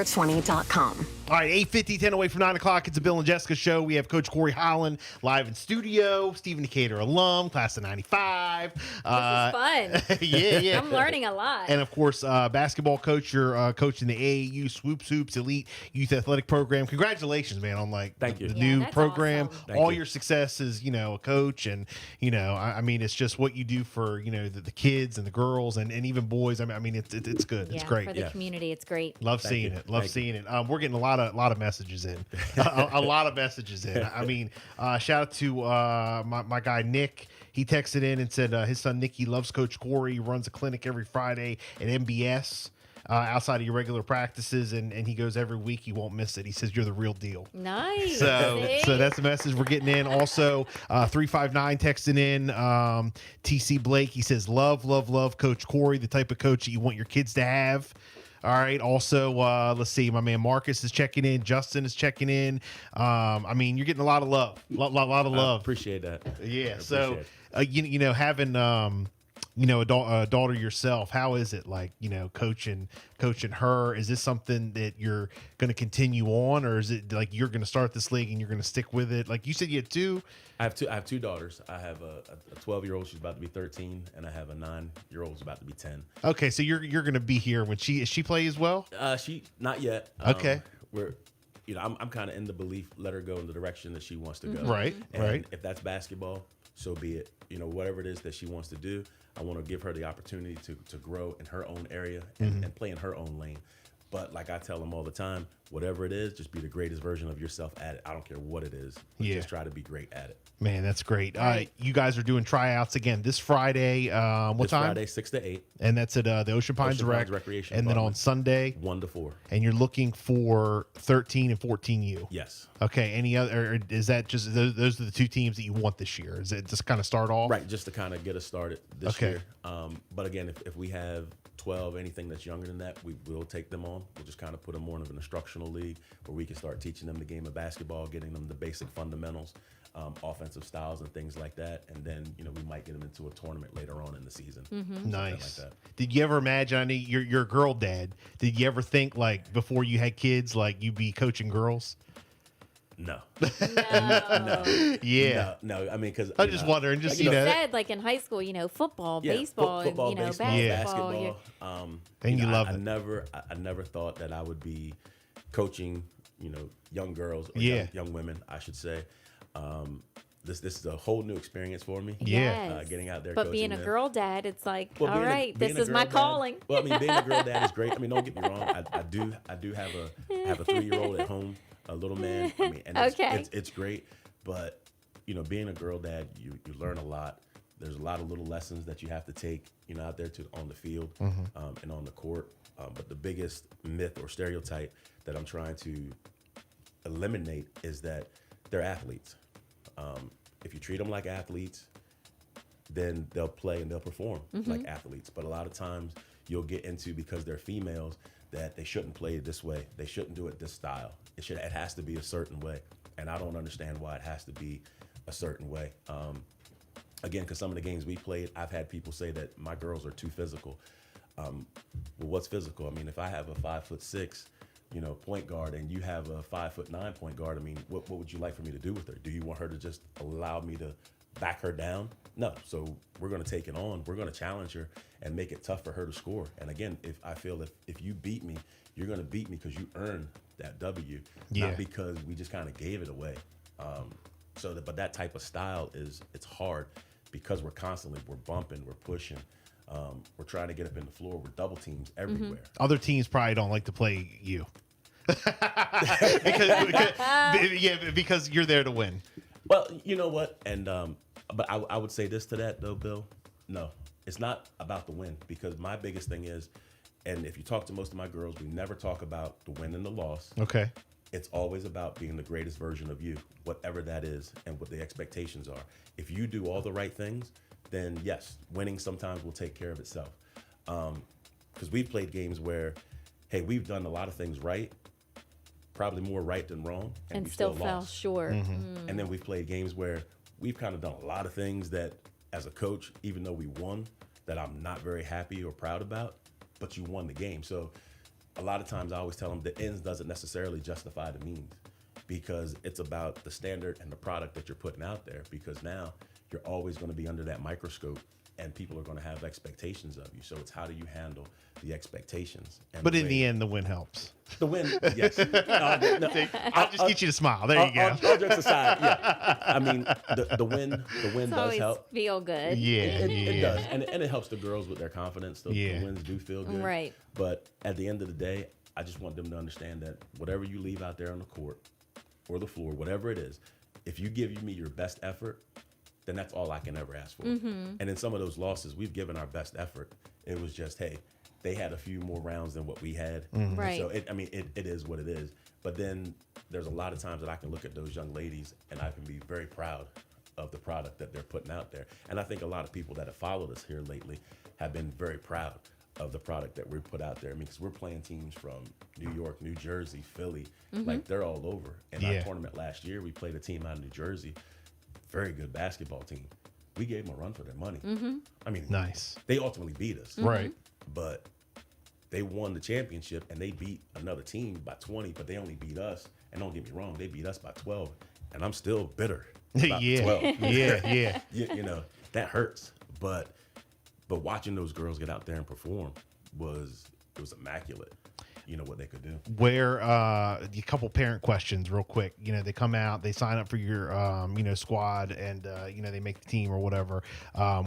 420.com. All right, 8:50, 10 away from 9 o'clock. It's a Bill and Jessica show. We have Coach Corey Holland live in studio, Stephen Decatur alum, class of 95. This is fun. Yeah. I'm learning a lot. And, of course, basketball coach. You're coaching the AAU Swoops Elite Youth Athletic Program. Congratulations, man, on, Thank you. the Yeah, new that's program. awesome. Thank All you. your success as, a coach. And, I mean, it's just what you do for, the kids and the girls and even boys. I mean, it's good. Yeah, It's great. for the community, it's great. Love Thank seeing you. it. Love Thank seeing it. We're getting a lot of messages in. a lot of messages in. I mean, shout out to my guy Nick. He texted in and said his son Nicky loves Coach Corey. He runs a clinic every Friday at MBS. Outside of your regular practices, and he goes every week. He won't miss it. He says you're the real deal. Nice. So that's the message we're getting in. Also, 359 texting in. TC Blake, he says love Coach Corey, the type of coach that you want your kids to have. All right. Also, let's see. My man Marcus is checking in. Justin is checking in. I mean, you're getting a lot of love. Lot of love. Appreciate that. Yeah. I So, appreciate it. having a daughter yourself, how is it like, coaching her? Is this something that you're going to continue on, or is it like you're going to start this league and you're going to stick with it? Like you said, you had two. I have two daughters. I have a 12-year-old. She's about to be 13, and I have a 9-year-old who's about to be 10. Okay, so you're going to be here when she play as well. She not yet. Okay. I'm kind of in the belief, let her go in the direction that she wants to go. Right, And right. if that's basketball, so be it. Whatever it is that she wants to do, I want to give her the opportunity to grow in her own area and play in her own lane. But like I tell them all the time, whatever it is, just be the greatest version of yourself at it. I don't care what it is. But Yeah. Just try to be great at it. Man, that's great. Right. You guys are doing tryouts again this Friday. What This time? Friday, 6 to 8, And that's at the Ocean Pines Ocean Pines Rec. Recreation And then on Department. Sunday, 1 to 4. and you're looking for 13 and 14U. Yes. Okay. Any other? Or is that just those are the two teams that you want this year? Is it just kind of start off? Right, just to kind of get us started this Okay. year. But again, if we have 12, anything that's younger than that, we will take them on. We'll just kind of put them more of an instructional league where we can start teaching them the game of basketball, getting them the basic fundamentals, offensive styles and things like that. And then, we might get them into a tournament later on in the season. Mm-hmm. Nice. Like that. Did you ever imagine? I know you're a girl dad. Did you ever think like before you had kids, like you'd be coaching girls? No. No. Yeah. No. I mean, because I'm just wondering. Just You you know. said like in high school, football, baseball, football, and baseball, basketball. basketball. And you love I it. I never thought that I would be coaching, young girls or Yeah. young women, I should say. This is a whole new experience for me. Yeah. Yes. Getting out there, But coaching being a them. girl dad, it's like, Well, all being a- right, being this a is my girl dad- calling. Well, I mean, being a girl dad is great. I mean, don't get me wrong. I do have a 3-year-old at home, a little man. I mean, and Okay. it's great. But being a girl dad, you learn a lot. There's a lot of little lessons that you have to take, out there on the field and on the court. But the biggest myth or stereotype that I'm trying to eliminate is that they're athletes. If you treat them like athletes, then they'll play and they'll perform like athletes. But a lot of times you'll get into, because they're females, that they shouldn't play this way. They shouldn't do it this style. It has to be a certain way. And I don't understand why it has to be a certain way. Again, because some of the games we played, I've had people say that my girls are too physical. Well, what's physical? I mean, if I have a 5'6", point guard, and you have a 5'9" point guard, I mean, what would you like for me to do with her? Do you want her to just allow me to back her down? No. So we're going to take it on. We're going to challenge her and make it tough for her to score. And again, if you beat me, you're going to beat me because you earned that W, Yeah. not because we just kind of gave it away. But that type of style it's hard because we're bumping, we're pushing. We're trying to get up in the floor. We're double teams everywhere. Other teams probably don't like to play you. because you're there to win. Well, you know what? And but I would say this to that though, Bill. No, it's not about the win, because my biggest thing is, and if you talk to most of my girls, we never talk about the win and the loss. Okay. It's always about being the greatest version of you, whatever that is, and what the expectations are. If you do all the right things, then yes, winning sometimes will take care of itself. Because we've played games where, hey, we've done a lot of things right, probably more right than wrong, And we still fell lost. short. And then we've played games where we've kind of done a lot of things that, as a coach, even though we won, that I'm not very happy or proud about, but you won the game. So a lot of times I always tell them the ends doesn't necessarily justify the means, because it's about the standard and the product that you're putting out there, because now you're always going to be under that microscope and people are going to have expectations of you. So it's how do you handle the expectations? And But in the end, the win helps. the win, yes. No, I'll just get you to smile. There you go. all jokes aside, yeah. I mean, the win It's does always help. feel good. Yeah, It does, and it helps the girls with their confidence. The wins do feel good, Right. But at the end of the day, I just want them to understand that whatever you leave out there on the court or the floor, whatever it is, if you give me your best effort, then that's all I can ever ask for. And in some of those losses, we've given our best effort. It was just, hey, they had a few more rounds than what we had. Right. So it is what it is. But then there's a lot of times that I can look at those young ladies and I can be very proud of the product that they're putting out there. And I think a lot of people that have followed us here lately have been very proud of the product that we put out there. I mean, because we're playing teams from New York, New Jersey, Philly, like they're all over. In our tournament last year, we played a team out of New Jersey, very good basketball team. We gave them a run for their money. I mean, Nice. they ultimately beat us. Right. But they won the championship and they beat another team by 20, but they only beat us. And don't get me wrong, they beat us by 12. And I'm still bitter about Yeah. 12. Yeah. you know, that hurts. But watching those girls get out there and perform was immaculate. You know what they could do. Where a couple parent questions real quick. You know, they come out, they sign up for your squad, and they make the team or whatever.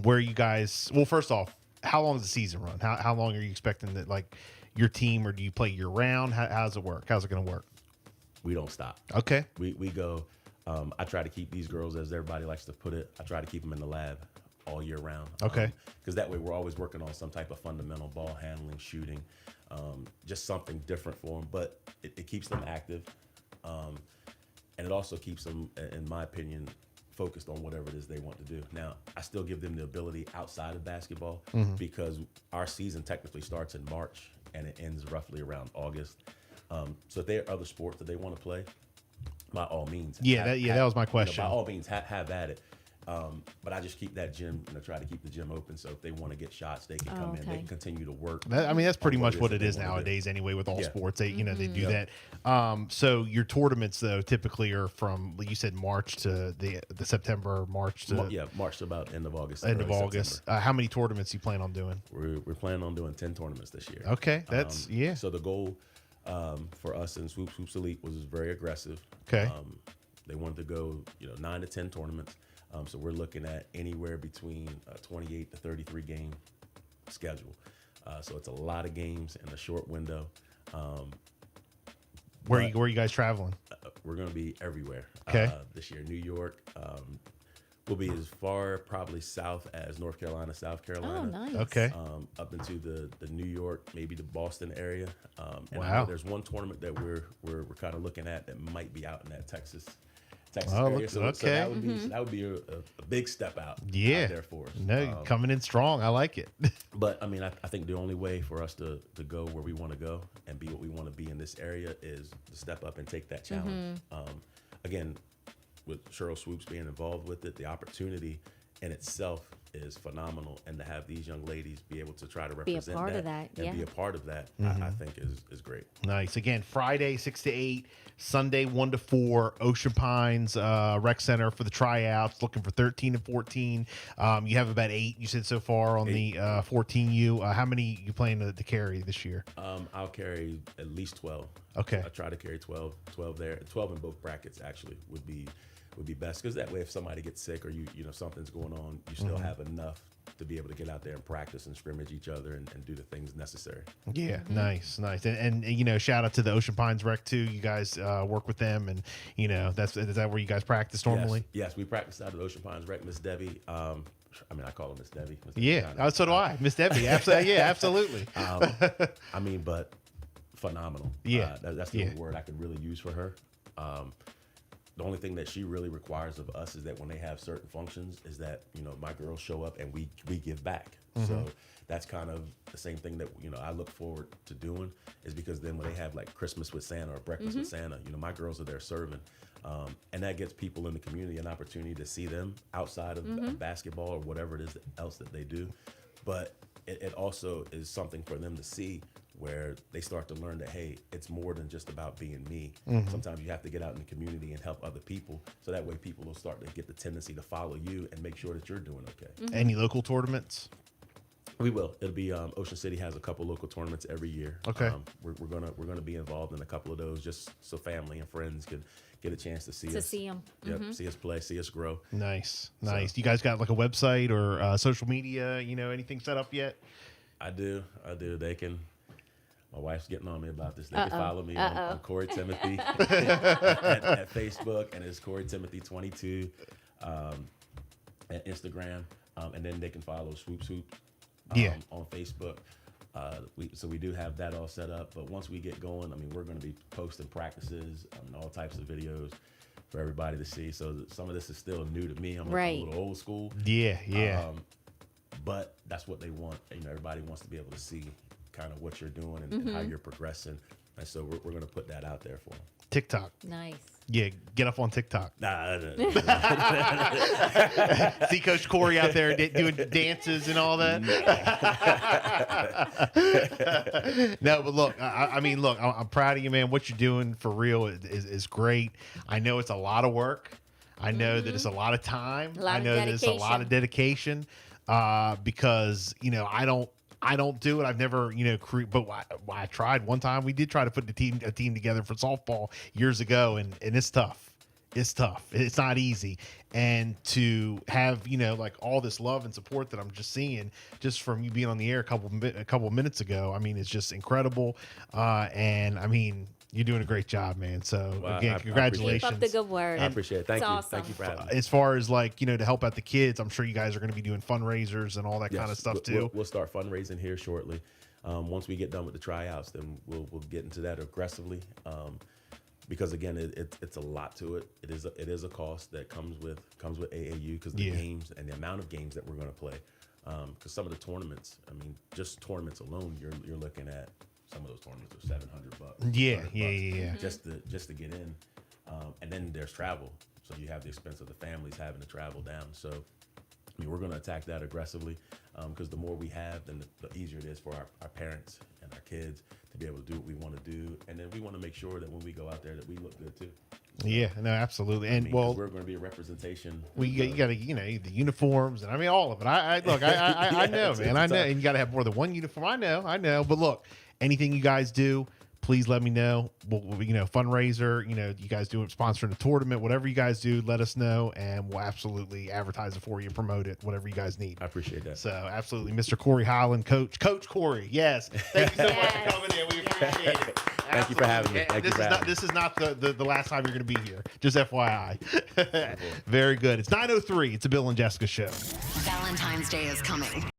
Where you guys? Well, first off, how long does the season run? How long are you expecting that, like, your team, or do you play year round? How does it work? How's it going to work? We don't stop. Okay. We go. I try to keep these girls, as everybody likes to put it, I try to keep them in the lab all year round. Okay. Because that way we're always working on some type of fundamental ball handling, shooting, just something different for them. But it keeps them active. And it also keeps them, in my opinion, focused on whatever it is they want to do. Now, I still give them the ability outside of basketball, because our season technically starts in March and it ends roughly around August. So if there are other sports that they want to play, by all means. That was my question. By all means, have at it. But I just keep that gym, try to keep the gym open. So if they want to get shots, they can come in. They can continue to work. That's pretty much what it is they wanna nowadays anyway, with all Yeah. sports. They they do that. So your tournaments, though, typically are from, you said, March to the September, March to March to about end of August. end of early August. September. How many tournaments you plan on doing? We're planning on doing 10 tournaments this year. Okay, that's So the goal for us in Swoops Elite was very aggressive. Okay. They wanted to go 9 to 10 tournaments. So we're looking at anywhere between 28 to 33 game schedule. So it's a lot of games in a short window. Where are you guys traveling? We're going to be everywhere Okay. This year. New York. We'll be as far probably south as North Carolina, South Carolina. Oh, nice. Okay. Up into the New York, maybe the Boston area. And I Wow. know there's one tournament that we're kind of looking at that might be out in that Texas Oh, area. So okay. that would be a big step out Yeah. out there for us. No, coming in strong. I like it. But I mean, I think the only way for us to go where we want to go and be what we want to be in this area is to step up and take that challenge. Again, with Cheryl Swoops being involved with it, the opportunity in itself is phenomenal, and to have these young ladies be able to try to represent part of that, and yeah. be a part of that, I think is great. Nice. Again, Friday 6 to 8, Sunday 1 to 4, Ocean Pines Rec Center for the tryouts. Looking for 13 and 14. You have about 8, you said, so far on the 14U. How many you plan to carry this year? I'll carry at least 12. Okay. I try to carry 12 there. 12 in both brackets actually would be best, because that way if somebody gets sick or you something's going on, you still have enough to be able to get out there and practice and scrimmage each other and do the things necessary. Yeah, nice. And shout out to the Ocean Pines Rec too. You guys work with them, and is that where you guys practice normally? Yes, we practice out of Ocean Pines Rec. Miss Debbie, I call her Miss Debbie. Yeah, so do I. Miss Debbie, absolutely. Yeah, absolutely. But phenomenal. Yeah, that's the only word I could really use for her. The only thing that she really requires of us is that when they have certain functions, is that my girls show up and we give back. So that's kind of the same thing that I look forward to doing, is because then when they have like Christmas with Santa or breakfast with Santa, my girls are there serving, and that gets people in the community an opportunity to see them outside of basketball or whatever it is else that they do. But it also is something for them to see where they start to learn that, hey, it's more than just about being me. Sometimes you have to get out in the community and help other people, so that way people will start to get the tendency to follow you and make sure that you're doing okay. Any local tournaments? We will. It'll be Ocean City has a couple local tournaments every year. Okay. We're gonna be involved in a couple of those, just so family and friends can get a chance to see us. see them. Yep, see us play, see us grow. Nice. You guys got like a website or social media? Anything set up yet? I do. They can. My wife's getting on me about this. They can follow me on Corey Timothy at Facebook, and it's Corey Timothy 22 at Instagram, and then they can follow Swoops on Facebook. We do have that all set up, but once we get going, I mean, we're going to be posting practices and all types of videos for everybody to see. So some of this is still new to me. I'm Right. a little old school. Yeah. But that's what they want. Everybody wants to be able to see kind of what you're doing and how you're progressing. And so we're going to put that out there for them. TikTok. Nice. Yeah, get up on TikTok. Nah. See Coach Corey out there doing dances and all that. No, but look, I mean, look, I'm proud of you, man. What you're doing for real is great. I know it's a lot of work. I know that it's a lot of time. I know that it's a lot of dedication. Because I don't do it. I've never, but I tried one time. We did try to put a team together for softball years ago, and it's tough. It's tough. It's not easy. And to have, like all this love and support that I'm just seeing just from you being on the air a couple of minutes ago, I mean, it's just incredible. And I mean, you're doing a great job, man. So again, congratulations. Keep up the good work. I appreciate it. Thank you. Awesome. Thank you for having me. As far as like, to help out the kids, I'm sure you guys are going to be doing fundraisers and all that kind of stuff too. We'll start fundraising here shortly. Once we get done with the tryouts, then we'll get into that aggressively. Because again, it's a lot to it. It is a cost that comes with AAU, because the games and the amount of games that we're going to play. Because some of the tournaments, I mean, just tournaments alone, you're looking at some of those tournaments are $700. Yeah. Just to get in, and then there's travel. So you have the expense of the families having to travel down. So I mean, we're going to attack that aggressively, because the more we have, then the easier it is for our parents and our kids to be able to do what we want to do. And then we want to make sure that when we go out there that we look good too. Yeah, no, absolutely. And we're going to be a representation. You got to, the uniforms, and I mean all of it. I look, I know, man, I know, and you got to have more than one uniform. I know. But look, anything you guys do, please let me know. We'll fundraiser, you guys do it, sponsoring a tournament, whatever you guys do, let us know, and we'll absolutely advertise it for you, promote it, whatever you guys need. I appreciate that. So absolutely, Mr. Corey Holland, Coach Corey. Yes, thank you so much for coming in. We appreciate it. Thank you for having me. This is not the last time you're going to be here. Just FYI. Very good. It's 9:03. It's a Bill and Jessica show. Valentine's Day is coming.